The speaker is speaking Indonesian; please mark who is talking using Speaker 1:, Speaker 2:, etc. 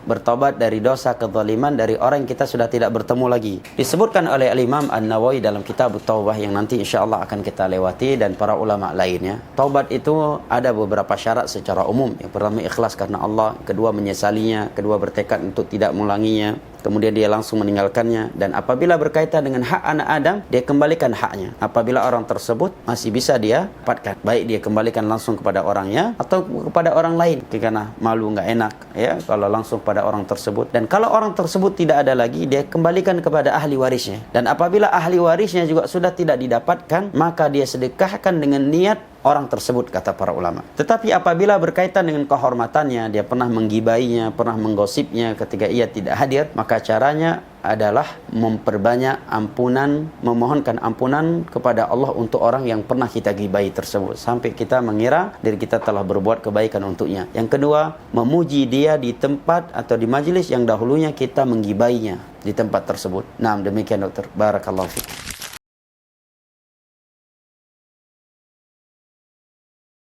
Speaker 1: bertobat dari dosa kezaliman dari orang yang kita sudah tidak bertemu lagi. Disebutkan oleh Al-Imam An-Nawawi dalam kitab Taubah yang nanti insyaallah akan kita lewati, dan para ulama lainnya. Taubat itu ada beberapa syarat secara umum. Yang pertama ikhlas karena Allah, kedua menyesalinya, kedua bertekad untuk tidak mengulanginya, kemudian dia langsung meninggalkannya. Dan apabila berkaitan dengan hak anak Adam, dia kembalikan haknya. Apabila orang tersebut masih bisa dia dapatkan, baik dia kembalikan langsung kepada orangnya atau kepada orang lain, karena malu nggak enak ya kalau langsung pada orang tersebut. Dan kalau orang tersebut tidak ada lagi, dia kembalikan kepada ahli warisnya. Dan apabila ahli warisnya juga sudah tidak didapatkan, maka dia sedekahkan dengan niat orang tersebut, kata para ulama. Tetapi apabila berkaitan dengan kehormatannya, dia pernah menggibainya, pernah menggosipnya ketika ia tidak hadir, maka caranya adalah memperbanyak ampunan, memohonkan ampunan kepada Allah untuk orang yang pernah kita gibai tersebut, sampai kita mengira diri kita telah berbuat kebaikan untuknya. Yang kedua, memuji dia di tempat atau di majelis yang dahulunya kita menggibainya di tempat tersebut. Nah, demikian dokter. Barakallahu fiik.